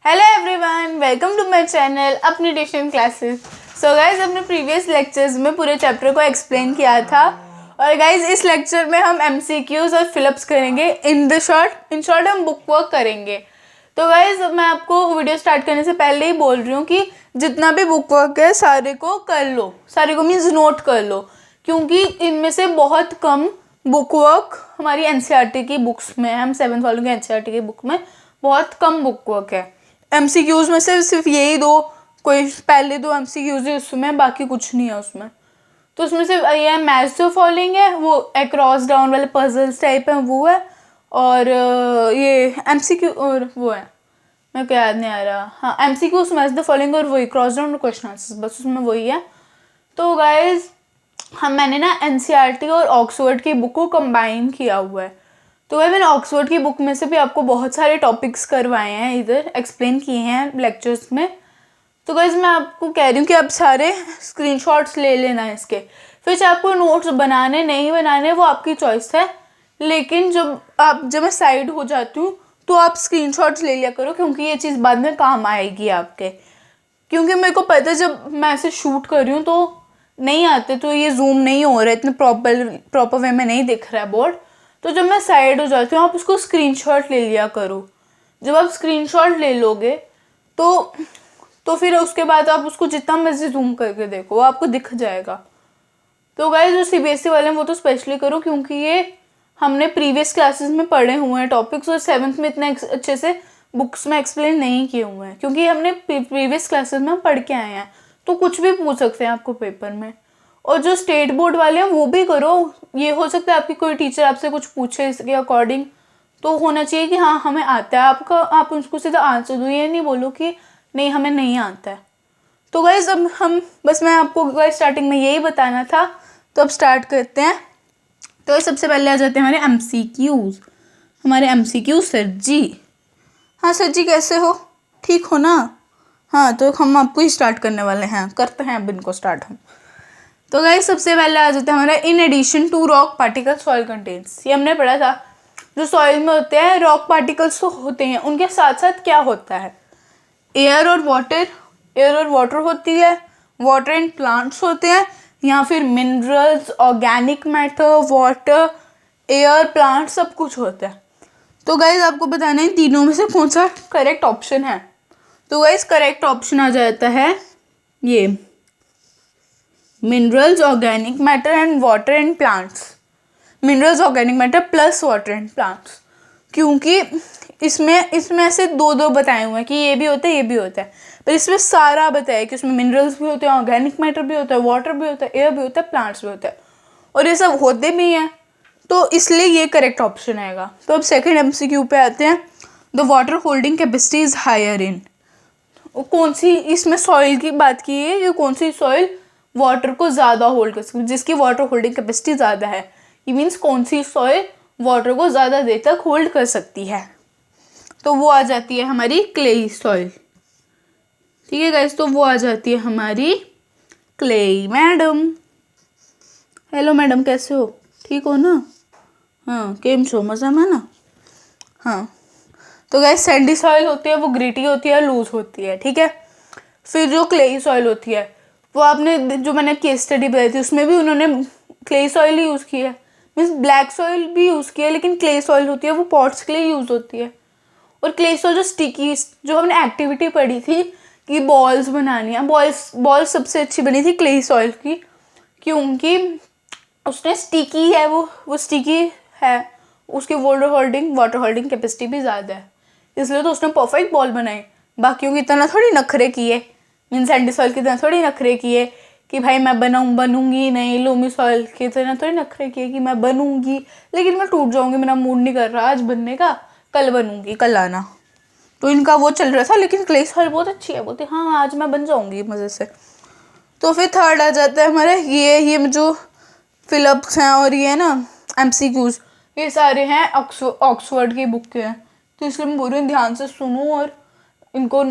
Hello everyone, welcome to my channel अपनी tuition classes. So guys, हमने previous lectures में पूरे चैप्टर को एक्सप्लेन किया था और गाइज इस लेक्चर में हम एमसीक्यूज और फिलअप्स करेंगे। इन शॉर्ट हम बुक वर्क करेंगे। तो गाइज मैं आपको वीडियो स्टार्ट करने से पहले ही बोल रही हूँ कि जितना भी बुक वर्क है सारे को कर लो, सारे को मीन्स नोट कर लो, क्योंकि इनमें से बहुत कम बुक वर्क हमारी एनसीईआरटी की बुक्स में है। हम 7th वालों की एनसीईआरटी की बुक में बहुत कम बुक वर्क है। एमसीक्यूज में से सिर्फ यही दो, कोई पहले दो एमसीक्यूज है उसमें, बाकी कुछ नहीं है उसमें। तो उसमें सिर्फ ये मैच द फॉलोइंग है, वो अक्रॉस डाउन वाले पजल्स टाइप है वो है, और ये एमसीक्यू और वो है, मेरे को याद नहीं आ रहा। हाँ, एमसीक्यूज मैच द फॉलोइंग और वही क्रॉस डाउन क्वेश्चन आंसर्स, बस उसमें वही है। तो गाइज मैंने ना एनसीईआरटी और ऑक्सफोर्ड की बुक को कंबाइन किया हुआ है। तो भाई मैंने ऑक्सफोर्ड की बुक में से भी आपको बहुत सारे टॉपिक्स करवाए हैं, इधर एक्सप्लेन किए हैं लेक्चर्स में। तो गाइज मैं आपको कह रही हूँ कि आप सारे स्क्रीनशॉट्स ले लेना है इसके। फिर चाहे आपको नोट्स बनाने नहीं बनाने वो आपकी चॉइस है, लेकिन जब मैं साइड हो जाती हूँ तो आप स्क्रीनशॉट्स ले लिया करो, क्योंकि ये चीज़ बाद में काम आएगी आपके। क्योंकि मेरे को पता है जब मैं ऐसे शूट कर रही हूँ तो नहीं आते, तो ये जूम नहीं हो रहा है इतने प्रॉपर वे में नहीं दिख रहा है बोर्ड। तो जब मैं साइड हो जाती हूँ आप उसको स्क्रीनशॉट ले लिया करो। जब आप स्क्रीनशॉट ले लोगे तो फिर उसके बाद आप उसको जितना मर्जी जूम करके देखो, वो आपको दिख जाएगा। तो गाइस जो सीबीएसई वाले हैं वो तो स्पेशली करो, क्योंकि ये हमने प्रीवियस क्लासेस में पढ़े हुए हैं टॉपिक्स, और 7th में इतने अच्छे से बुक्स में एक्सप्लेन नहीं किए हुए हैं, क्योंकि हमने प्रीवियस क्लासेस में पढ़ के आए हैं। तो कुछ भी पूछ सकते हैं आपको पेपर में। और जो स्टेट बोर्ड वाले हैं वो भी करो। ये हो सकता है आपकी कोई टीचर आपसे कुछ पूछे इसके अकॉर्डिंग, तो होना चाहिए कि हाँ हमें आता है। आप उसको सीधा आंसर दो, ये नहीं बोलो कि नहीं हमें नहीं आता है। तो गाइज अब मैं आपको गाइज स्टार्टिंग में यही बताना था, तो अब स्टार्ट करते हैं। तो सबसे पहले आ जाते हैं हमारे एमसीक्यूज। हमारे एमसीक्यू सर जी। हाँ सर जी, कैसे हो? ठीक हो ना? हाँ, तो हम आपको ही स्टार्ट करने वाले हैं, करते हैं अब इनको स्टार्ट हम। तो गाइस सबसे पहले आ जाता है हमारा in addition to rock particle soil contains. ये हमने पढ़ा था, जो सॉइल में होते हैं रॉक पार्टिकल्स तो होते हैं, उनके साथ साथ क्या होता है? एयर और वाटर होती है, वाटर एंड प्लांट्स होते हैं, या फिर minerals, organic matter, water, air, plant, सब कुछ होता है। तो गाइज आपको बताना है तीनों में से कौन सा करेक्ट ऑप्शन है। तो गाइज करेक्ट ऑप्शन आ जाता है ये minerals, organic matter and water and plants. Minerals, organic matter plus water and plants, क्योंकि इसमें ऐसे दो बताए हुए हैं कि ये भी होता है ये भी होता है, पर इसमें सारा बताया कि उसमें मिनरल्स भी होते हैं, ऑर्गेनिक मैटर भी होता है, वाटर भी होता है, एयर भी होता है, प्लांट्स भी होता है, और ये सब होते भी हैं। तो इसलिए ये करेक्ट ऑप्शन आएगा। तो अब सेकेंड एमसीक्यू पे आते हैं। The water holding capacity is higher in. कौन सी, इसमें सॉइल की बात की है, ये कौन सी सॉइल वाटर को ज़्यादा होल्ड कर सकती है, जिसकी वाटर होल्डिंग कैपेसिटी ज़्यादा है। ये मीन्स कौन सी सॉइल वाटर को ज़्यादा देर तक होल्ड कर सकती है। तो वो आ जाती है हमारी क्लेई सॉइल। ठीक है गाइस, तो वो आ जाती है हमारी क्लेई। मैडम, हेलो मैडम, कैसे हो? ठीक हो ना? हाँ, केम छो, मज़ा में ना? हाँ, तो गाइस सैंडी सॉइल होती है वो ग्रिटी होती है, लूज होती है, ठीक है। फिर जो क्लेई सॉइल होती है वो आपने जो मैंने केस स्टडी बताई थी उसमें भी उन्होंने क्लेई सॉइल ही यूज़ की है। मीन्स ब्लैक सॉइल भी यूज़ की है, लेकिन क्लेई सॉइल होती है वो पॉट्स के लिए यूज़ होती है। और क्ले सॉइल जो स्टिकी, जो हमने एक्टिविटी पढ़ी थी कि बॉल्स बनानी है, बॉल्स सबसे अच्छी बनी थी क्ले सॉइल की, क्योंकि उसने स्टिकी है, वो स्टिकी है, उसकी वाटर होल्डिंग कैपेसिटी भी ज़्यादा है, इसलिए तो उसने परफेक्ट बॉल बनाई। बाकियों की तरह थोड़ी नखरे किए, मीन सैंडी सॉइल की तरह थोड़ी नखरे किए कि भाई मैं बनूंगी नहीं, लोमी सॉइल की तरह थोड़ी नखरे किए कि मैं बनूंगी लेकिन मैं टूट जाऊंगी, मेरा मूड नहीं कर रहा आज बनने का, कल बनूंगी, कल आना। तो इनका वो चल रहा था, लेकिन क्ले सॉइल बहुत अच्छी है, बोलते हाँ आज मैं बन जाऊंगी मज़े से। तो फिर थर्ड आ जाता है हमारा ये जो फिलअप्स हैं और ये ना एमसीक्यूज, ये सारे हैं ऑक्सफोर्ड की बुक के हैं, तो इसलिए मैं बोल रही हूँ ध्यान से सुनो और इनको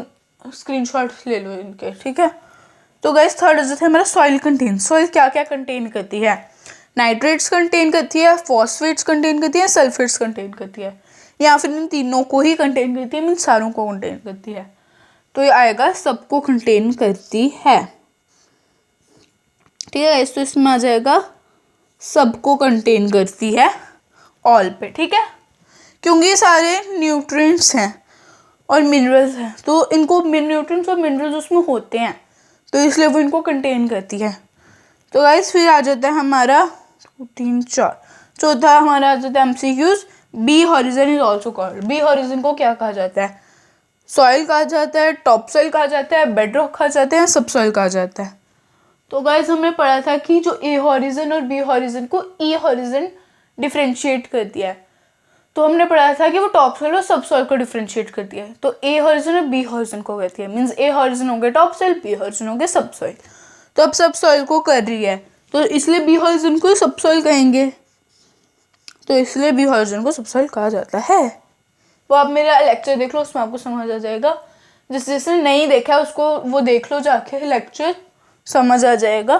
स्क्रीनशॉट्स ले लो इनके, ठीक है। तो गाइस थर्ड आ जाता है हमारा सॉइल कंटेन। सॉइल क्या क्या कंटेन करती है? नाइट्रेट्स कंटेन करती है, फॉस्फेट्स कंटेन करती है, सल्फेट्स कंटेन करती है, या फिर इन तीनों को ही कंटेन करती है, इन सारों को कंटेन करती है। तो ये आएगा सबको कंटेन करती है। ठीक है, तो इसमें आ जाएगा सबको कंटेन करती है, ऑल पे। ठीक है, क्योंकि ये सारे न्यूट्रिएंट्स हैं और मिनरल्स हैं, तो इनको न्यूट्रिएंट्स और मिनरल्स उसमें होते हैं, तो इसलिए वो इनको कंटेन करती है। तो गाइस फिर आ जाता है हमारा 3 4 चौथा हमारा आ जाता है MCQs. B horizon is also called. B horizon को क्या कहा जाता है? सॉइल कहा जाता है, टॉप सॉइल कहा जाता है, बेड रॉक कहा जाता है, सब सॉइल कहा जाता है। तो गाइस हमने पढ़ा था कि जो ए हॉरिजन और बी हॉरिजन को ई हॉरिजन डिफ्रेंशिएट करती है। तो हमने पढ़ा था कि वो टॉप सॉइल और सब सॉइल को डिफ्रेंशिएट करती है। तो ए हॉरिजन और बी हॉरिजन को कहती है, मींस ए हॉरिजन हो गया टॉप सॉइल, बी हॉरिजन हो गया सब सॉइल। तो अब सब सॉइल को कर रही है, तो इसलिए बी हॉरिजन को सब सॉइल कहेंगे, तो इसलिए बी हॉरिजन को सब सॉइल कहा जाता है। वो आप मेरा लेक्चर देख लो, उसमें आपको समझ आ जाएगा। जिसने नहीं देखा है उसको वो देख लो जाके, लेक्चर समझ आ जाएगा।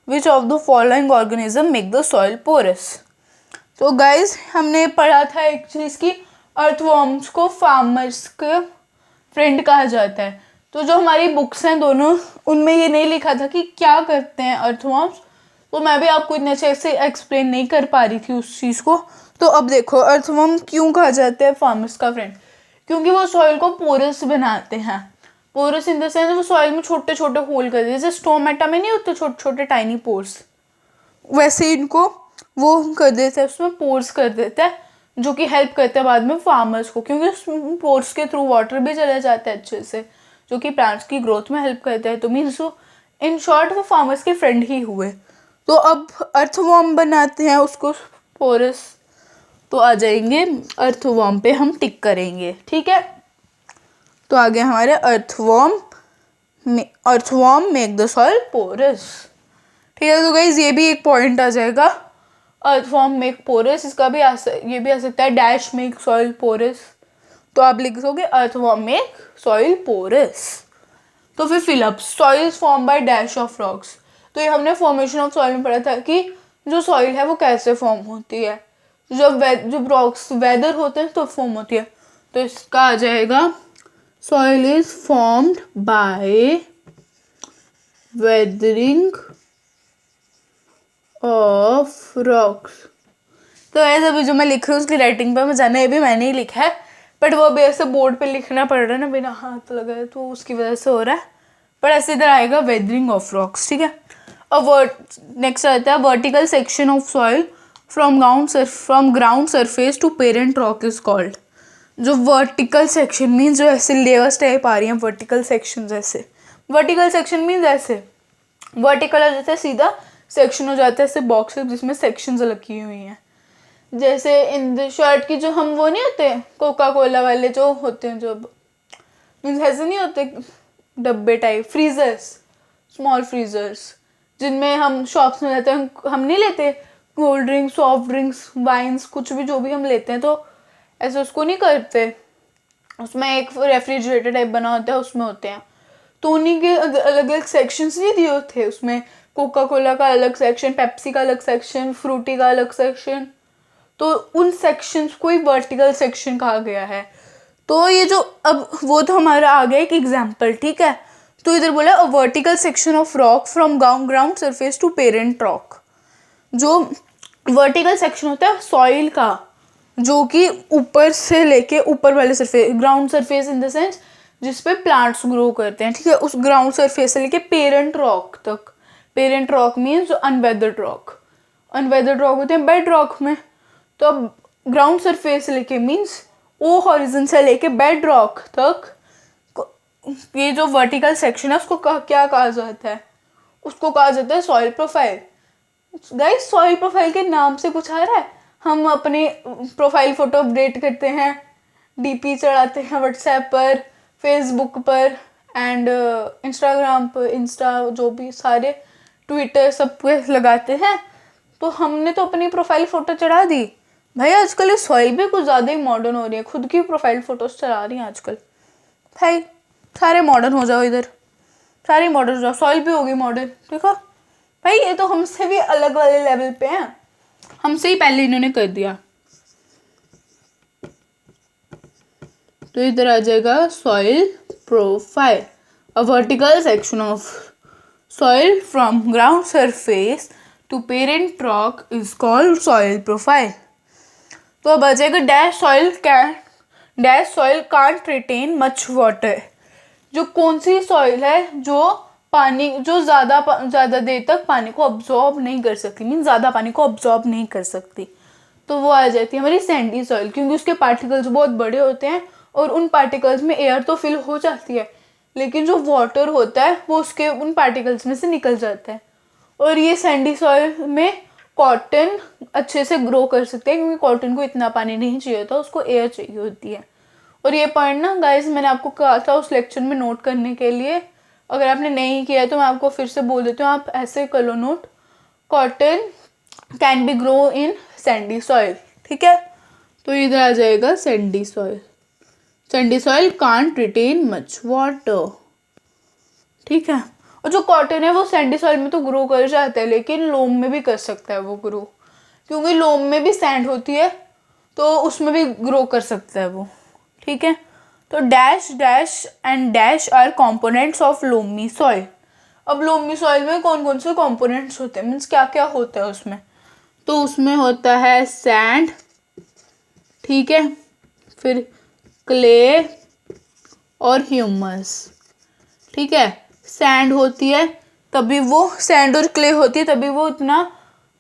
Which of the following organism make the soil porous? तो गाइज हमने पढ़ा था एक चीज़ की, अर्थवॉर्म्स को फार्मर्स का फ्रेंड कहा जाता है। तो जो हमारी बुक्स हैं दोनों, उनमें ये नहीं लिखा था कि क्या करते हैं अर्थवॉर्म्स, तो मैं भी आपको इतने अच्छे से एक्सप्लेन नहीं कर पा रही थी उस चीज़ को। तो अब देखो, अर्थवॉर्म क्यों कहा जाता है फार्मर्स का फ्रेंड? क्योंकि वो सॉइल को पोरस बनाते हैं। पोरस इन द सेंस वो सॉइल में छोटे छोटे होल कर देते हैं, जैसे स्टोमेटा में नहीं होते छोटे छोटे टाइनी पोर्स, वैसे इनको वो कर देते हैं, उसमें पोर्स कर देते हैं, जो कि हेल्प करते हैं बाद में फार्मर्स को, क्योंकि उस पोर्स के थ्रू वाटर भी चला जाता है अच्छे से, जो कि प्लांट्स की ग्रोथ में हेल्प करता है। तो मीन्स इन शॉर्ट वो फार्मर्स के फ्रेंड ही हुए। तो अब अर्थवॉर्म बनाते हैं उसको पोरस, तो आ जाएंगे अर्थवॉर्म पे हम टिक करेंगे। ठीक है, तो आगे हमारे earthworm make the soil porous. ठीक है, तो गाइज ये भी एक पॉइंट आ जाएगा, अर्थवॉर्म मेक पोरस। इसका भी ये भी आ सकता है डैश मेक सॉइल पोरस, तो आप लिख दोगे अर्थवॉर्म मेक सॉइल पोरस। तो फिर fill up, soil form by dash of rocks. तो ये हमने फॉर्मेशन ऑफ सॉइल में पढ़ा था कि जो सॉइल है वो कैसे फॉर्म होती है, जब रॉक्स वेदर होते हैं तो फॉर्म होती है। तो इसका आ जाएगा soil is formed by weathering of rocks. तो ऐसा भी जो मैं लिख रही हूँ उसकी राइटिंग पे मैं जाना, ये भी मैंने ही लिखा है, बट वो भी ऐसे बोर्ड पे लिखना पड़ रहा है ना, बिना हाथ लगाए, तो उसकी वजह से हो रहा है। पर ऐसे इधर आएगा वेदरिंग ऑफ रॉक्स। ठीक है, अब नेक्स्ट आता है vertical section of soil from ground surface to parent rock is called. जो वर्टिकल सेक्शन मीन्स जो ऐसे लेयर्स टाइप आ रही हैं, वर्टिकल सेक्शन ऐसे, वर्टिकल सेक्शन मीन्स ऐसे वर्टिकल हो जाता है, सीधा सेक्शन हो जाता है ऐसे बॉक्स जिसमें सेक्शंस लगी हुई हैं। जैसे इन द शर्ट की जो हम वो नहीं होते कोका कोला वाले जो होते हैं, जो मीन्स ऐसे नहीं होते डब्बे टाइप, फ्रीजर्स, स्मॉल फ्रीजर्स, जिनमें हम शॉप्स में जाते हैं, हम नहीं लेते cold drinks, soft drinks, wines, कुछ भी जो भी हम लेते हैं, तो ऐसे उसको नहीं करते, उसमें एक रेफ्रिजरेटर टाइप बना होता है, उसमें होते हैं। तो उन्हीं के अलग अलग सेक्शंस नहीं दिए थे, उसमें कोका कोला का अलग सेक्शन, पेप्सी का अलग सेक्शन, फ्रूटी का अलग सेक्शन, तो उन सेक्शंस को ही वर्टिकल सेक्शन कहा गया है। तो ये जो अब वो तो हमारा आ गया एक एग्जाम्पल। ठीक है, तो इधर बोला a vertical section of rock from ground surface to parent rock. जो वर्टिकल सेक्शन होता है सॉइल का, जो कि ऊपर से लेके ऊपर वाले surface, ground surface in the sense जिसपे प्लांट्स ग्रो करते हैं। ठीक है, उस ग्राउंड सरफेस से लेके पेरेंट रॉक तक। Parent rock means unweathered rock, unweathered rock होते हैं बेड रॉक में। तो अब ग्राउंड सरफेस से लेके मीन्स ओ हॉरिजन से लेके बेड रॉक तक, ये जो वर्टिकल सेक्शन है उसको क्या कहा जाता है? उसको कहा जाता है soil profile. Guys soil profile के नाम से कुछ आ रहा है? हम अपने प्रोफाइल फोटो अपडेट करते हैं, डीपी चढ़ाते हैं व्हाट्सएप पर, फेसबुक पर एंड इंस्टाग्राम पर, जो भी सारे ट्विटर सब पे लगाते हैं। तो हमने तो अपनी प्रोफाइल फ़ोटो चढ़ा दी भाई। आजकल ये सॉइल भी कुछ ज़्यादा ही मॉडर्न हो रही है, खुद की प्रोफाइल फ़ोटोज़ चढ़ा रही हैं आजकल। भाई सारे मॉडर्न हो जाओ, इधर सारे मॉडर्न हो जाओ, सॉइल भी होगी मॉडर्न। देखो भाई, ये तो हमसे भी अलग वाले लेवल पे हैं, हमसे ही पहले इन्होंने कर दिया। तो इधर आ जाएगा soil profile. A vertical section of soil from ground surface to parent rock is called soil profile. तो अब आ जाएगा dash soil can't retain much water. जो कौन सी सॉइल है जो पानी जो ज़्यादा देर तक पानी को अब्जॉर्ब नहीं कर सकती, मीन ज़्यादा पानी को अब्जॉर्ब नहीं कर सकती, तो वो आ जाती है हमारी सैंडी सॉइल. क्योंकि उसके पार्टिकल्स बहुत बड़े होते हैं और उन पार्टिकल्स में एयर तो फिल हो जाती है, लेकिन जो वाटर होता है वो उसके उन पार्टिकल्स में से निकल जाता है. और ये सैंडी सॉइल में कॉटन अच्छे से ग्रो कर सकते हैं, क्योंकि कॉटन को इतना पानी नहीं चाहिए होता, उसको एयर चाहिए होती है. और ये पॉइंट ना गाइस मैंने आपको कहा था उस लेक्चर में नोट करने के लिए. अगर आपने नहीं किया है तो मैं आपको फिर से बोल देती हूँ, आप ऐसे कर लो note. Cotton can be grow in sandy soil. ठीक है, तो इधर आ जाएगा sandy soil. Sandy soil can't retain much water. ठीक है, और जो कॉटन है वो सैंडी सॉइल में तो ग्रो कर जाता है, लेकिन लोम में भी कर सकता है वो ग्रो, क्योंकि लोम में भी सैंड होती है तो उसमें भी ग्रो कर सकता है वो. ठीक है, तो dash and dash are components of loamy soil. अब लोमी सॉइल में कौन कौन से कंपोनेंट्स होते हैं, मीन्स क्या क्या होता है उसमें. तो उसमें होता है सैंड, ठीक है, फिर क्ले और ह्यूमस. ठीक है, सैंड होती है तभी वो सैंड और क्ले होती है तभी वो इतना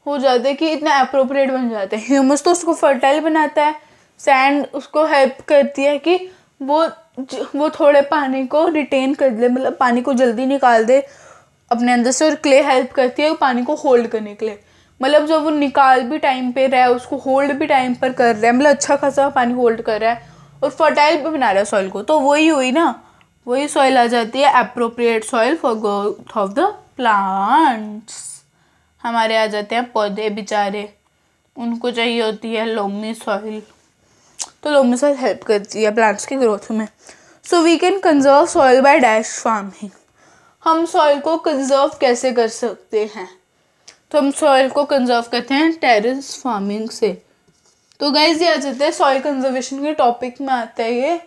हो जाता है कि इतना अप्रोप्रिएट बन जाता है. ह्यूमस तो उसको फर्टाइल बनाता है, सैंड उसको हेल्प करती है कि वो थोड़े पानी को रिटेन कर ले, मतलब पानी को जल्दी निकाल दे अपने अंदर से. और क्ले हेल्प करती है पानी को होल्ड करने के लिए, मतलब जब वो निकाल भी टाइम पे रहा है उसको होल्ड भी टाइम पर कर रहा है, मतलब अच्छा खासा पानी होल्ड कर रहा है और फर्टाइल भी बना रहा है सॉइल को. तो वही हुई ना, वही सॉइल आ जाती है appropriate soil for growth of the plants. हमारे आ जाते हैं पौधे बेचारे, उनको चाहिए होती है लोमी सॉइल, तो लोमी सॉइल हेल्प करती है प्लांट्स की ग्रोथ में. So we can conserve soil by dash farming. हम सॉइल को कंजर्व कैसे कर सकते हैं, तो हम सॉइल को कंजर्व करते हैं टेरेस फार्मिंग से. तो गाइज ये आ जाता है सॉइल कंजर्वेशन के टॉपिक में आता है ये.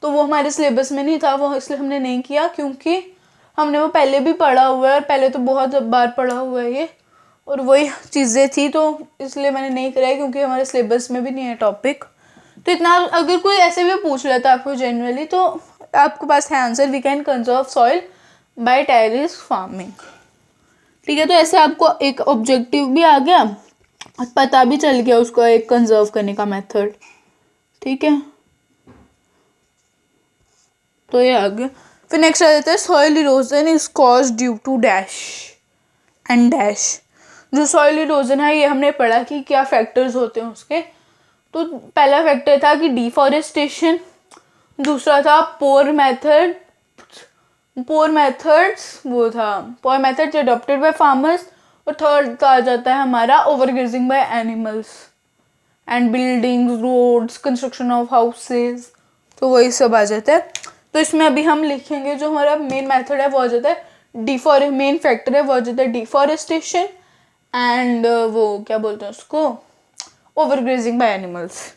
तो वो हमारे सिलेबस में नहीं था, वो इसलिए हमने नहीं किया, क्योंकि हमने वो पहले भी पढ़ा हुआ है और पहले तो बहुत बार पढ़ा हुआ है ये, और वही चीज़ें थी, तो इसलिए मैंने नहीं कराई, क्योंकि हमारे सिलेबस में भी नहीं है टॉपिक. तो इतना अगर कोई ऐसे भी पूछ लेता है आपको जनरली, तो आपके पास है answer, we can conserve soil by terrace farming. ठीक है, तो ऐसे आपको एक ऑब्जेक्टिव भी आ गया, पता भी चल गया उसको एक कंजर्व करने का मेथड. ठीक है, तो ये आ गया. फिर नेक्स्ट आ जाता है soil erosion is cause due to dash and dash. जो सॉइल इरोजन है ये हमने पढ़ा कि क्या फैक्टर्स होते हैं उसके. तो पहला फैक्टर था कि डिफॉरेस्टेशन, दूसरा था पोर मेथड्स वो था poor methods adopted by farmers, और थर्ड आ जाता है हमारा overgrazing by animals and buildings, roads, construction of houses. तो वही सब आ जाता है. तो इसमें अभी हम लिखेंगे जो हमारा मेन मेथड है वो आ जाता है मेन फैक्टर है वो आ जाता है डिफॉरेस्टेशन एंड वो क्या बोलते हैं उसको, ओवरग्रेजिंग बाय एनिमल्स.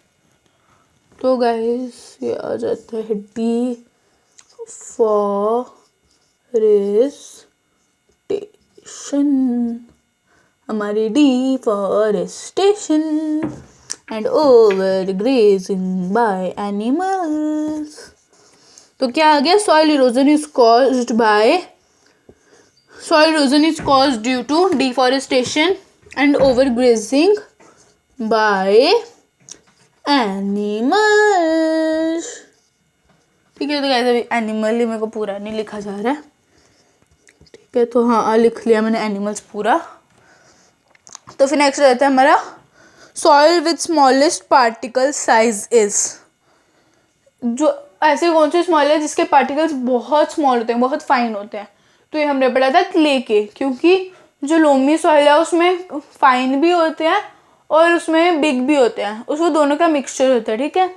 तो गाइस ये आ जाता है डिफॉरेस्टेशन, हमारी deforestation and overgrazing by animals. तो क्या आ गया, soil erosion is caused due to deforestation and overgrazing by animals. ठीक है, तो कहते अभी एनिमल ही मेरे को पूरा नहीं लिखा जा रहा है. ठीक है, तो हाँ लिख लिया मैंने एनिमल्स पूरा. तो फिर नेक्स्ट रहता है हमारा soil with smallest particle size is. जो ऐसे कौन से स्मॉल है जिसके पार्टिकल्स बहुत स्मॉल होते हैं, बहुत फाइन होते हैं. तो ये हमने पढ़ा था क्ले के, क्योंकि जो लोमी सॉइल है उसमें फाइन भी होते हैं और उसमें बिग भी होते हैं, उसको दोनों का मिक्सचर होता है. ठीक है,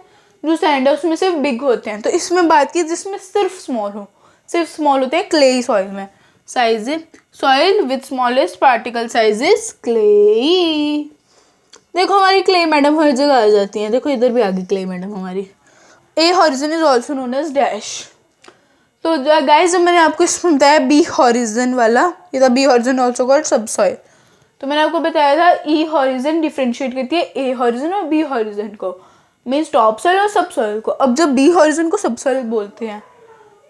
जो सैंड है उसमें सिर्फ बिग होते हैं. तो इसमें बात की जिसमें सिर्फ स्मॉल होते हैं क्ले सॉइल में. Size soil with smallest particle size is clay. देखो हमारी क्ले मैडम हर जगह आ जाती हैं, देखो इधर भी आ गई क्ले मैडम हमारी. A horizon is also known as dash. Guys जब मैंने आपको इसमें बताया बी हॉरिजन वाला, ये था B horizon also called subsoil, तो मैंने आपको बताया था ई हॉरिजन डिफ्रेंशिएट करती है ए हॉरिजन और बी हॉरिजन को, मीन्स टॉप सॉइल और सब सॉइल को। अब जब बी हॉरिजन को सब सॉइल बोलते हैं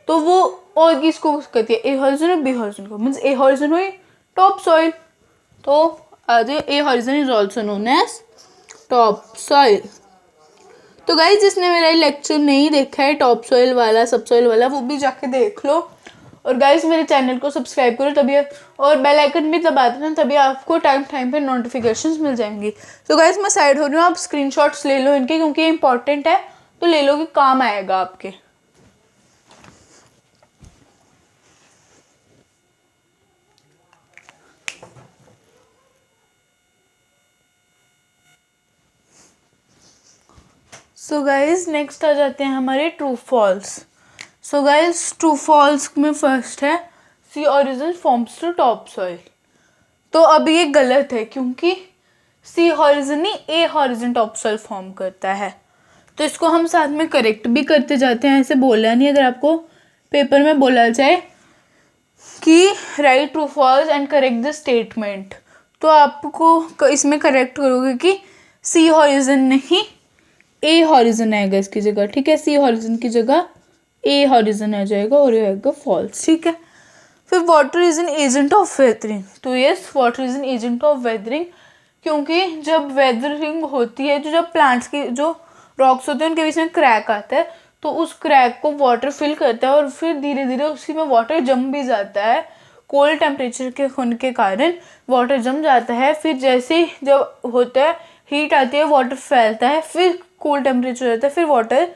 तो वो और किसको कहती है, ए हॉरिजन और बी हॉरिजन को, मीन्स ए हॉरिजन हुई टॉप सॉइल, तो आज A horizon is also known as top soil. तो गाइज जिसने मेरा लेक्चर नहीं देखा है टॉप सॉइल वाला सब सॉइल वाला, वो भी जाके देख लो। और गाइज मेरे चैनल को सब्सक्राइब करो तभी, और बेल आइकन भी दबा देना, तभी आपको टाइम पे नोटिफिकेशंस मिल जाएंगी। तो गाइज मैं साइड हो रही हूँ, आप स्क्रीनशॉट्स ले लो इनके, क्योंकि ये इंपॉर्टेंट है, तो ले लो कि काम आएगा आपके। सो गाइज नेक्स्ट आ जाते हैं हमारे true false. So guys true false में फर्स्ट है C horizon forms to top soil. तो अब ये गलत है, क्योंकि सी हॉरिजन ही A horizon top soil form करता है। तो इसको हम साथ में करेक्ट भी करते जाते हैं, ऐसे बोला नहीं। अगर आपको पेपर में बोला जाए कि write true false and correct the statement, तो आपको इसमें करेक्ट करोगे कि सी हॉरिजन नहीं ए हॉरिजन आएगा इसकी जगह, ठीक है। सी हॉरिजन की जगह ए हॉरिजन आ जाएगा और ये आएगा फॉल्स, ठीक है। फिर water is an agent of weathering, तो yes water is an agent of weathering, क्योंकि जब वेदरिंग होती है, जो जब प्लांट्स की जो रॉक्स होते हैं उनके बीच में क्रैक आता है, तो उस क्रैक को वाटर फिल करता है और फिर धीरे धीरे उसी में वाटर जम भी जाता है। कोल्ड टेम्परेचर के होने के कारण वाटर जम जाता है। फिर जैसे ही जब होता है हीट आती है, वाटर फैलता है, फिर कोल्ड टेम्परेचर रहता है, फिर वाटर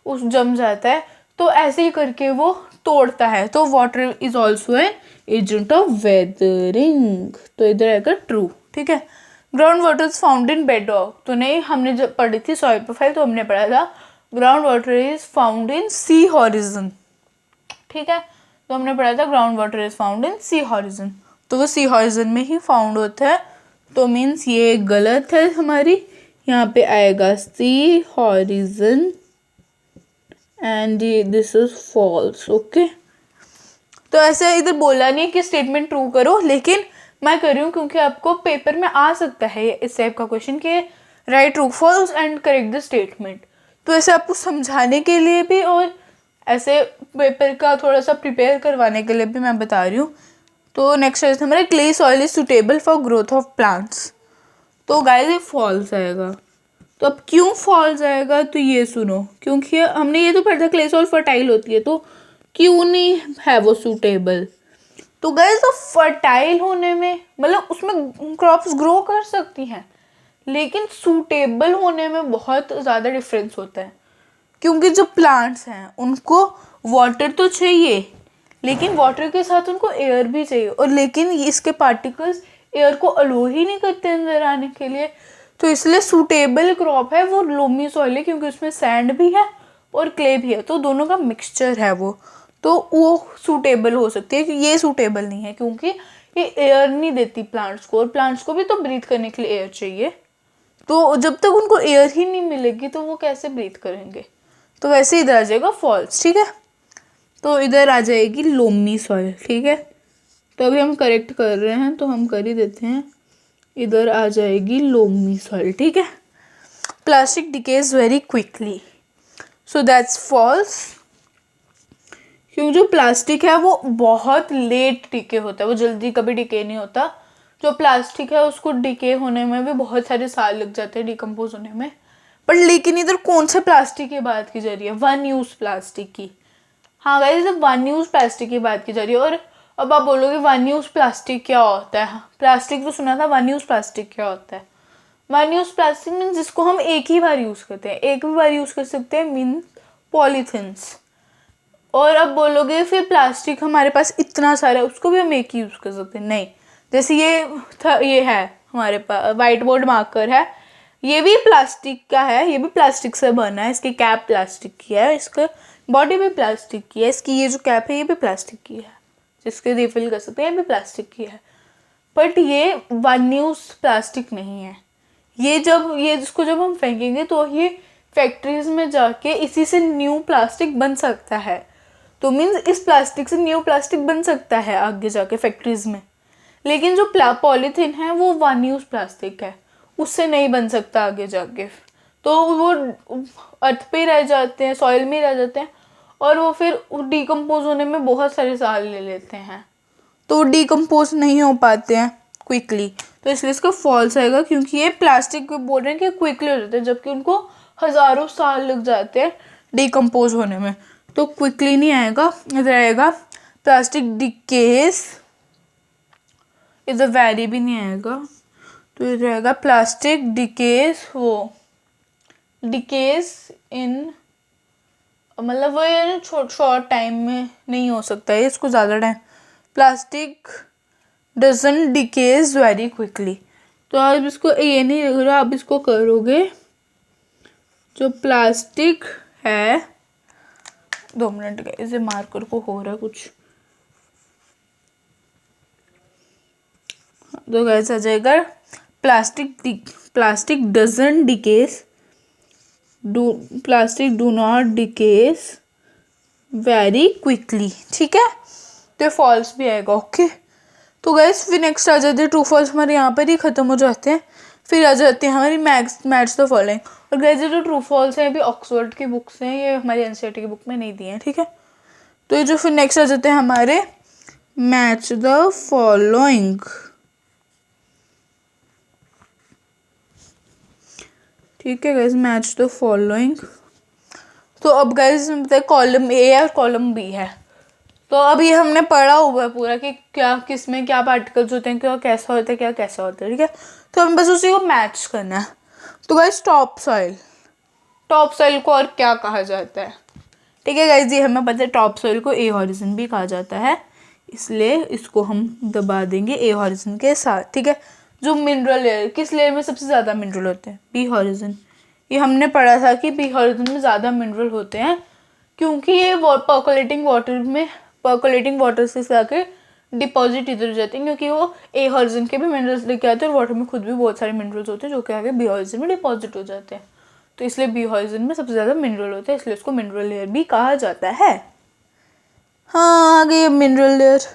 उस जम जाता है, तो ऐसे ही करके वो तोड़ता है। तो water is also a agent of weathering, तो इधर आएगा ट्रू, ठीक है। Ground water is found in bed rock, तो नहीं, हमने जब पढ़ी थी सॉइल प्रोफाइल तो हमने पढ़ा था ground water is found in C horizon, ठीक है। तो हमने पढ़ा था ground water is found in C horizon, तो वो सी हॉरिजन में ही फाउंड होता है। तो मीन्स ये गलत है हमारी, यहाँ पे आएगा C horizon and this is false, okay. तो ऐसे इधर बोला नहीं कि स्टेटमेंट ट्रू करो, लेकिन मैं कर रही हूँ क्योंकि आपको पेपर में आ सकता है इस टाइप का क्वेश्चन कि write true false and correct the statement. तो ऐसे आपको समझाने के लिए भी और ऐसे पेपर का थोड़ा सा प्रिपेयर करवाने के लिए भी मैं बता रही हूँ। तो नेक्स्ट है हमारा clay soil is suitable for growth of plants, तो गाइस ये फॉल्स आएगा। तो अब क्यों फॉल्स आएगा, तो ये सुनो, क्योंकि हमने ये तो पढ़ा था क्ले सॉइल फर्टाइल होती है, तो क्यों नहीं है वो सूटेबल। तो गाइस तो फर्टाइल होने में मतलब उसमें क्रॉप्स ग्रो कर सकती हैं, लेकिन सूटेबल होने में बहुत ज़्यादा डिफरेंस होता है। क्योंकि जो प्लांट्स हैं उनको वाटर तो चाहिए, लेकिन वाटर के साथ उनको एयर भी चाहिए, और लेकिन इसके पार्टिकल्स एयर को अलो ही नहीं करते अंदर आने के लिए। तो इसलिए सूटेबल क्रॉप है वो लोमी सॉइल है, क्योंकि उसमें सैंड भी है और क्ले भी है, तो दोनों का मिक्सचर है वो, तो वो सूटेबल हो सकती है। कि ये सूटेबल नहीं है क्योंकि ये एयर नहीं देती प्लांट्स को, और प्लांट्स को भी तो ब्रीथ करने के लिए एयर चाहिए। तो जब तक उनको एयर ही नहीं मिलेगी तो वो कैसे ब्रीथ करेंगे। तो वैसे इधर आ जाएगा फॉल्स, ठीक है। तो इधर आ जाएगी लोमी सॉइल, ठीक है। तो अभी हम करेक्ट कर रहे हैं, तो हम कर ही देते हैं। इधर आ जाएगी लोमी सॉइल, ठीक है। Plastic decays very quickly, so that's false, क्योंकि जो प्लास्टिक है वो बहुत लेट डिके होता है, वो जल्दी कभी डिके नहीं होता। जो प्लास्टिक है उसको डिके होने में भी बहुत सारे साल लग जाते हैं, डिकम्पोज होने में। पर लेकिन इधर कौन से प्लास्टिक की बात की जा रही है, वन यूज प्लास्टिक की। हाँ गाइस, वन यूज प्लास्टिक की बात की जा रही है। और अब आप बोलोगे वन यूज प्लास्टिक क्या होता है, प्लास्टिक तो सुना था, वन यूज प्लास्टिक क्या होता है। वन यूज प्लास्टिक मीन जिसको हम एक ही बार यूज करते हैं, एक भी बार यूज कर सकते हैं, मीन पॉलीथिन्स। और अब बोलोगे फिर प्लास्टिक हमारे पास इतना सारा है, उसको भी हम एक ही यूज कर सकते हैं, नहीं। जैसे ये है हमारे पास व्हाइट बोर्ड मार्कर है, ये भी प्लास्टिक का है, ये भी प्लास्टिक से बना है, इसकी कैप प्लास्टिक की है, इसका बॉडी भी प्लास्टिक की है, इसकी ये जो कैप है ये भी प्लास्टिक की है, जिसके रिफिल कर सकते हैं, ये भी प्लास्टिक की है। बट ये वन यूज प्लास्टिक नहीं है। ये जिसको जब हम फेंकेंगे तो ये फैक्ट्रीज में जाके इसी से न्यू प्लास्टिक बन सकता है। तो मीन्स इस प्लास्टिक से न्यू प्लास्टिक बन सकता है आगे जाके फैक्ट्रीज में, लेकिन जो पॉलीथीन है वो वन यूज प्लास्टिक है, उससे नहीं बन सकता आगे जाके। तो वो अर्थ पे रह जाते हैं, सॉइल में रह जाते हैं, और वो फिर डिकम्पोज होने में बहुत सारे साल ले लेते हैं, तो डिकम्पोज नहीं हो पाते हैं क्विकली। तो इसलिए इसका फॉल्स आएगा, क्योंकि ये प्लास्टिक को बोल रहे हैं कि क्विकली हो जाते हैं, जबकि उनको हज़ारों साल लग जाते हैं डिकम्पोज होने में। तो क्विकली नहीं आएगा, इधर आएगा प्लास्टिक डिकेज, इधर वेरी भी नहीं आएगा, तो इधर आएगा प्लास्टिक डिकेज, वो डिकेज इन, मतलब वो ये शॉर्ट टाइम में नहीं हो सकता है, इसको ज़्यादा time, plastic doesn't decays very quickly. तो आप इसको ये नहीं लिख रहा, आप इसको करोगे जो प्लास्टिक है, 2 मिनट का, इसे मार्कर को हो रहा है कुछ, तो कैसे आ जाएगा plastic doesn't decays, plastic do not decays very quickly, ठीक है। तो फॉल्स भी आएगा, ओके। तो गैस फिर नेक्स्ट आ जाते हैं ट्रू फॉल्स, हमारे यहाँ पर ही ख़त्म हो जाते हैं। फिर आ जाते हैं हमारी मैथ्स द फॉलोइंग। और गैस ये जो ट्रू फॉल्स हैं अभी ऑक्सफोर्ड की बुक्स हैं, ये हमारी एनसीईआरटी की बुक में नहीं दी हैं, ठीक है। तो ये जो फिर नेक्स्ट आ जाते हैं हमारे मैच द फॉलोइंग, ठीक है गैस, मैच द फॉलोइंग। तो अब गैस कॉलम ए है और कॉलम बी है। तो अब ये हमने पढ़ा हुआ है पूरा कि क्या किस में क्या पार्टिकल्स होते हैं, क्या कैसा होता है, क्या कैसा होता है, ठीक है। तो हमें बस उसी को मैच करना है। तो गाइस टॉप सॉइल को और क्या कहा जाता है, ठीक है गाइस, ये हमें पता है टॉप सॉइल को ए हॉरिजन भी कहा जाता है, इसलिए इसको हम दबा देंगे ए हॉरिजन के साथ, ठीक है। जो मिनरल लेयर, किस लेयर में सबसे ज़्यादा मिनरल होते हैं, बी हॉरिजन। ये हमने पढ़ा था कि बी हॉरिजन में ज़्यादा मिनरल होते हैं, क्योंकि ये पर्कोलेटिंग वाटर से जाके डिपॉजिट इधर जाते हैं, क्योंकि वो ए हॉरिजन के भी मिनरल्स लेके आते हैं और वाटर में खुद भी बहुत सारे मिनरल्स होते हैं जो कि आगे बी हॉरिजन में डिपॉजिट हो जाते हैं। तो इसलिए बी हॉरिजन में सबसे ज़्यादा मिनरल होते हैं, इसलिए उसको मिनरल लेयर भी कहा जाता है। हाँ, आगे मिनरल लेयर,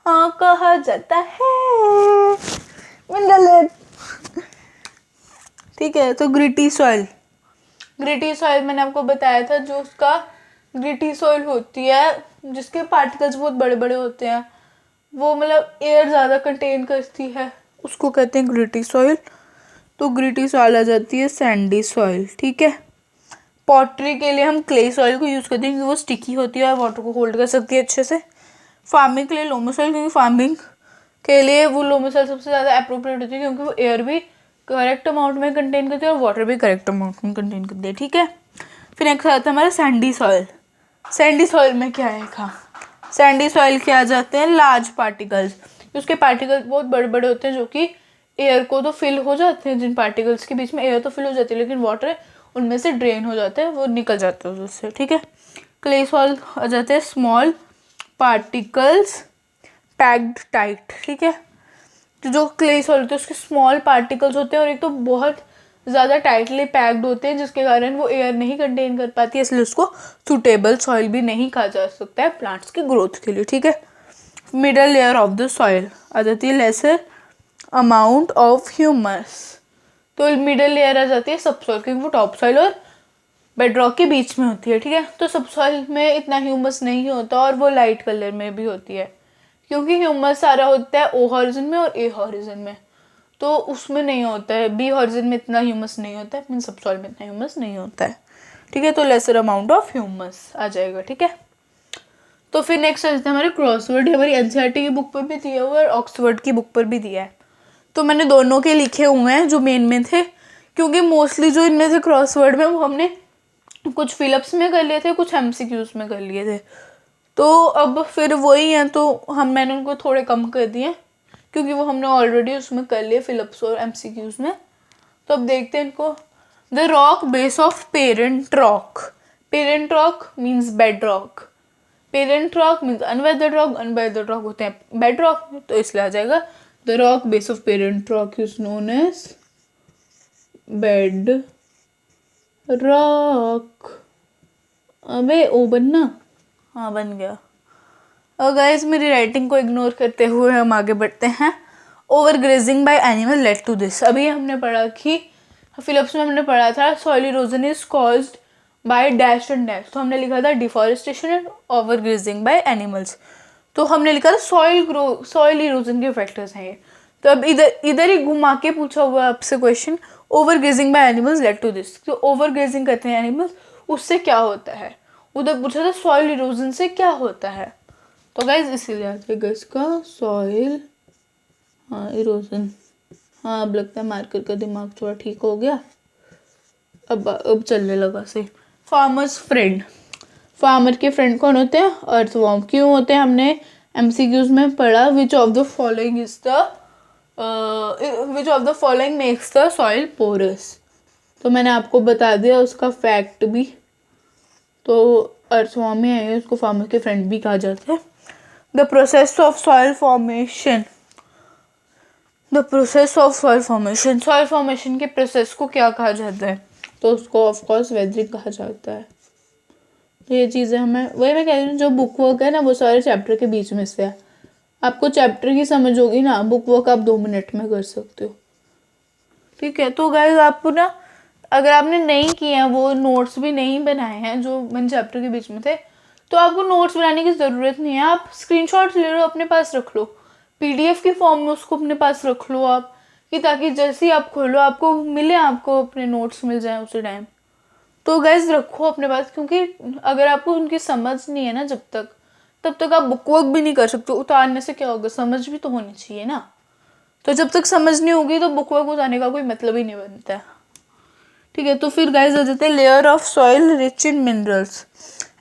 हाँ कहा जाता है मिनरल लेयर, ठीक है। तो ग्रिटी सॉइल मैंने आपको बताया था, जो उसका ग्रिटी सॉइल होती है जिसके पार्टिकल्स बहुत बड़े बड़े होते हैं, वो मतलब एयर ज़्यादा कंटेन करती है, उसको कहते हैं ग्रिटी सॉइल। तो ग्रिटी सॉइल आ जाती है सैंडी सॉइल, ठीक है। पॉटरी के लिए हम क्ले सॉइल को यूज़ करते हैं क्योंकि वो स्टिकी होती है और वाटर को होल्ड कर सकती है अच्छे से। फार्मिंग के लिए लोमो सॉइल, क्योंकि फार्मिंग के लिए वो लोमो सॉइल सबसे ज़्यादा अप्रोप्रिएट होती है, क्योंकि वो एयर भी करेक्ट अमाउंट में कंटेन करती है और वाटर भी करेक्ट अमाउंट में कंटेन करती है, ठीक है। फिर नेक्स्ट आता है हमारा सैंडी सॉइल में क्या आएगा, सैंडी सॉइल के आ जाते हैं लार्ज पार्टिकल्स, उसके पार्टिकल्स बहुत बड़े बड़े होते हैं जो कि एयर को तो फिल हो जाते हैं, जिन पार्टिकल्स के बीच में एयर तो फिल हो जाती है लेकिन वाटर उनमें से ड्रेन हो जाता है, वो निकल जाता है उससे, ठीक है। क्ले सॉइल आ जाते हैं स्मॉल पार्टिकल्स पैक्ड टाइट, ठीक है। तो जो क्ले सॉइल होते हैं उसके स्मॉल पार्टिकल्स होते हैं और एक तो बहुत ज़्यादा टाइटली पैक्ड होते हैं, जिसके कारण वो एयर नहीं कंटेन कर पाती है, इसलिए उसको सूटेबल सॉइल भी नहीं कहा जा सकता है प्लांट्स की ग्रोथ के लिए, ठीक है। Middle layer of the soil आ जाती है लेसर अमाउंट ऑफ ह्यूमस। तो मिडल लेयर आ जाती है सब सॉइल, क्योंकि वो टॉप सॉइल और बेडरॉक के बीच में होती है, ठीक है। तो सब सॉइल में इतना ह्यूमस नहीं होता और वो लाइट कलर में भी होती है, क्योंकि ह्यूमस सारा होता है ओ हॉरिजन में और ए हॉरिजन में, तो उसमें नहीं होता है, बी हॉरिजन में इतना ह्यूमस नहीं होता है, मीन सब सॉइल में इतना ह्यूमस नहीं होता है, ठीक है। तो लेसर अमाउंट ऑफ ह्यूमस आ जाएगा, ठीक है। तो फिर नेक्स्ट आ जाता है हमारे क्रॉसवर्ड, हमारी एनसीईआरटी की बुक पर भी दिया हुआ है और ऑक्सफोर्ड की बुक पर भी दिया है। तो मैंने दोनों के लिखे हुए हैं जो मेन में थे, क्योंकि मोस्टली जो इनमें थे क्रॉसवर्ड में वो हमने कुछ फिलअप्स में कर लिए थे, कुछ एमसीक्यूज में कर लिए थे, तो अब फिर वही हैं, तो मैंने उनको थोड़े कम कर दिए क्योंकि वो हमने ऑलरेडी उसमें कर लिए फिलअप्स और एमसीक्यूज में। तो अब देखते हैं इनको। The rock base of parent rock means bed rock, parent rock means unweathered rock होते हैं बेड रॉक, तो इसलिए आ जाएगा the rock base of parent rock is known as bed rock. अबे ओ बनना, हाँ बन गया। और गाइस मेरी राइटिंग को इग्नोर करते हुए हम आगे बढ़ते हैं। Overgrazing by animal led to this. अभी हमने पढ़ा कि फिलिप्स में हमने पढ़ा था soil erosion is caused by dash and dash. तो हमने लिखा था deforestation and overgrazing by animals. तो हमने लिखा था सॉइल इरोजन के फैक्टर्स हैं ये। तो अब इधर ही घुमा के पूछा हुआ है आपसे question, overgrazing by animals led to this. तो ओवर ग्रेजिंग करते हैं एनिमल्स, उससे क्या होता है। उधर पूछा था सॉइल इरोजन से क्या होता है। तो गाइज इसीलिए आ जाएगा इसका सॉइल इरोजन। हाँ अब लगता है मार्कर का दिमाग थोड़ा ठीक हो गया, अब चलने लगा सही। Farmers friend. फार्मर के फ्रेंड कौन होते हैं? अर्थवॉर्म। क्यों होते हैं? हमने एमसीक्यूज में पढ़ा which of the following makes the soil porous. तो मैंने आपको बता दिया उसका फैक्ट भी। तो अर्थवॉर्म ही है, उसको फार्मर के फ्रेंड भी कहा जाता है। The process of soil formation. Soil formation के प्रोसेस को क्या कहा जाता है? तो उसको ऑफ कोर्स वेदरिंग कहा जाता है। तो ये चीज़ें हमें, वही मैं कह रही हूँ, जो बुक वर्क है ना वो सारे चैप्टर के बीच में से है। आपको चैप्टर की समझ होगी ना, बुक वर्क आप 2 मिनट में कर सकते हो। ठीक है, तो गाइस आपको ना, अगर आपने नहीं किया, वो नोट्स भी नहीं बनाए हैं जो मैंने चैप्टर के बीच में थे, तो आपको नोट्स बनाने की ज़रूरत नहीं है। आप स्क्रीनशॉट्स ले लो, अपने पास रख लो, पीडीएफ की फॉर्म में उसको अपने पास रख लो आप, कि ताकि जैसे ही आप खोलो आपको मिले, आपको अपने नोट्स मिल जाए उसी टाइम। तो गाइज रखो अपने पास, क्योंकि अगर आपको उनकी समझ नहीं है ना तब तक आप बुक वर्क भी नहीं कर सकते। उतारने से क्या होगा? समझ भी तो होनी चाहिए ना। तो जब तक समझ नहीं होगी तो बुक वर्क उतारने का कोई मतलब ही नहीं बनता है। ठीक है, तो फिर गाइज आ जाते हैं layer of soil rich in minerals.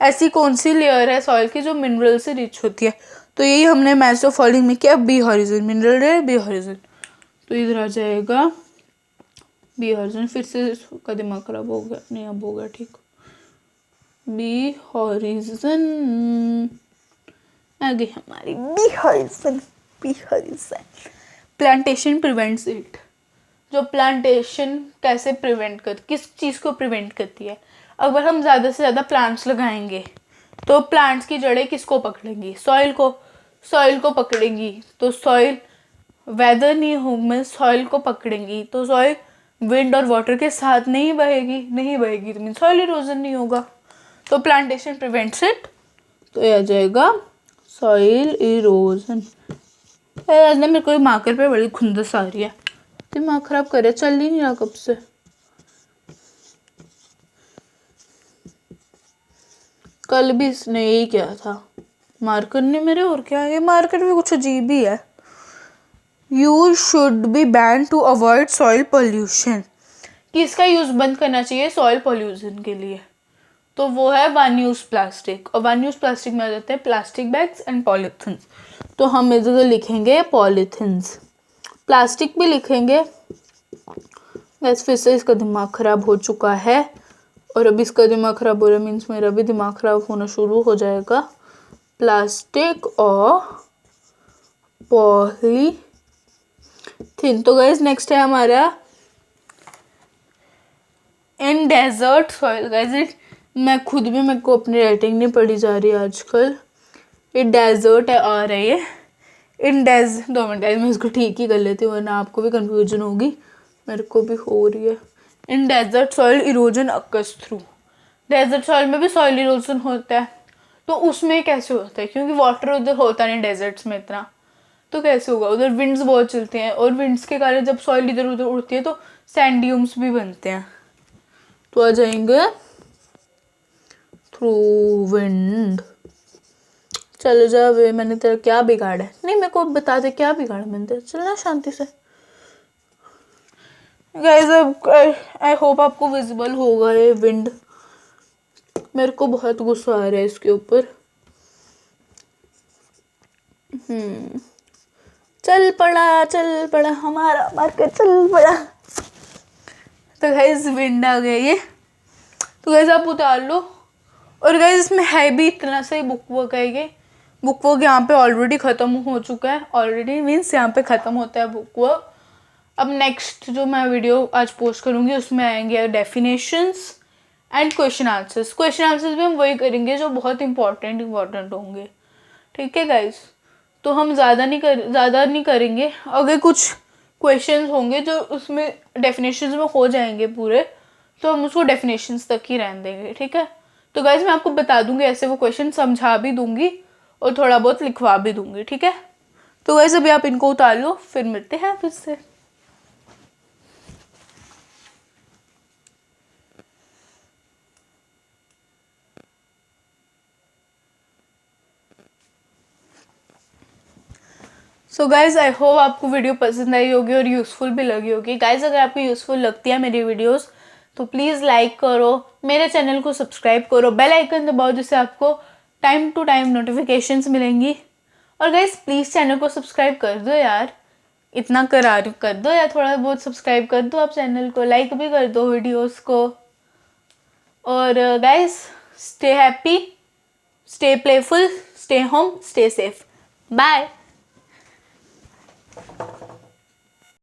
ऐसी कौन सी लेयर है सॉइल की जो मिनरल से रिच होती है? तो यही हमने मैच ऑफ फॉलोइंग में किया, B horizon. Mineral layer B horizon. तो इधर आ जाएगा बी हॉरिजन। फिर से इसका दिमाग खराब हो गया, नहीं अब हो गया ठीक। बी हॉरिजन आ गई हमारी B horizon. Plantation prevents it. जो प्लांटेशन कैसे प्रिवेंट कर, किस चीज़ को प्रिवेंट करती है? अगर हम ज़्यादा से ज़्यादा प्लांट्स लगाएंगे तो प्लांट्स की जड़ें किसको पकड़ेंगी? सॉइल को पकड़ेंगी। तो सॉइल वेदर नहीं होगा, सॉइल को पकड़ेंगी। तो सॉइल विंड और वाटर के साथ नहीं बहेगी तो मीन सॉइल इरोजन नहीं होगा। तो प्लांटेशन प्रिवेंट्स इट। तो ये आ जाएगा सॉइल इरोजन। मेरे को मार्कर पे बड़ी खुंदस आ रही है, दिमाग खराब करे, चल ही नहीं रहा कब से। कल भी इसने यही किया था, मार्कर ने मेरे। और क्या है, मार्कर भी कुछ अजीब ही है। Use should be ban to avoid soil pollution. किसका यूज बंद करना चाहिए सॉइल पोल्यूशन के लिए? तो वो है वन यूज प्लास्टिक। और वन यूज प्लास्टिक में आ जाते हैं प्लास्टिक बैग्स एंड पॉलीथिन्स। तो हम इधर लिखेंगे पॉलीथिन्स, प्लास्टिक भी लिखेंगे। वैसे फिर से इसका दिमाग खराब हो चुका है, और अभी इसका दिमाग खराब हो रहा है मीन्स मेरा भी दिमाग खराब होना शुरू हो जाएगा। प्लास्टिक और पॉलीथिन। तो गाइस नेक्स्ट है हमारा इन डेजर्ट सॉइल। गाइस मैं खुद भी, मेरे को अपनी राइटिंग नहीं पढ़ी जा रही आजकल। ये डेजर्ट है आ रही है। 2 मिनट मैं इसको ठीक ही कर लेती हूँ, वरना आपको भी कंफ्यूजन होगी, मेरे को भी हो रही है। In desert soil erosion occurs through. Desert soil में भी सॉइल इरोजन होता है। तो उसमें कैसे होता है? क्योंकि वाटर उधर होता नहीं डेजर्ट्स में इतना, तो कैसे होगा? उधर विंड्स बहुत चलते हैं, और विंड्स के कारण जब सॉइल इधर उधर उड़ती है तो सैंड भी बनते हैं। तो आ जाएंगे थ्रू विंड। चलो जा वे, मैंने तेरा क्या बिगाड़ा है? नहीं, मेरे को बता दे क्या बिगाड़ा मैंने तेरा, चलना शांति से। गाइस आई होप आपको विजिबल होगा ये विंड। मेरे को बहुत गुस्सा आ रहा है इसके ऊपर। चल पड़ा हमारा मार्केट, चल पड़ा। तो गाइस विंड आ गया ये। तो गाइस आप उतार लो। और गाइस इसमें है भी इतना सही बुक वर्क है ये। बुक वर्क यहाँ पे ऑलरेडी ख़त्म हो चुका है। ऑलरेडी मीन्स यहाँ पे ख़त्म होता है बुक वर्क। अब नेक्स्ट जो मैं वीडियो आज पोस्ट करूँगी उसमें आएंगे डेफिनेशंस एंड क्वेश्चन आंसर्स भी हम वही करेंगे जो बहुत इंपॉर्टेंट होंगे। ठीक है गाइज, तो हम ज़्यादा नहीं करेंगे। अगर कुछ क्वेश्चंस होंगे जो उसमें डेफिनेशंस में हो जाएंगे पूरे, तो हम उसको डेफिनेशंस तक ही रहने देंगे। ठीक है, तो गाइज मैं आपको बता दूंगी ऐसे, वो क्वेश्चन समझा भी दूंगी और थोड़ा बहुत लिखवा भी दूंगी। ठीक है, तो गाइज अभी आप इनको उतार लो, फिर मिलते हैं फिर से। सो गाइज आई होप आपको वीडियो पसंद आई होगी और यूज़फुल भी लगी होगी। गाइज अगर आपको यूज़फुल लगती है मेरी वीडियोस तो प्लीज़ लाइक करो, मेरे चैनल को सब्सक्राइब करो, बेल आइकन दबाओ जिससे आपको टाइम टू टाइम नोटिफिकेशंस मिलेंगी। और गाइज प्लीज़ चैनल को सब्सक्राइब कर दो यार, इतना कर दो यार, थोड़ा बहुत सब्सक्राइब कर दो आप चैनल को, लाइक भी कर दो वीडियोस को। और guys stay happy, stay playful, stay home, stay safe, bye.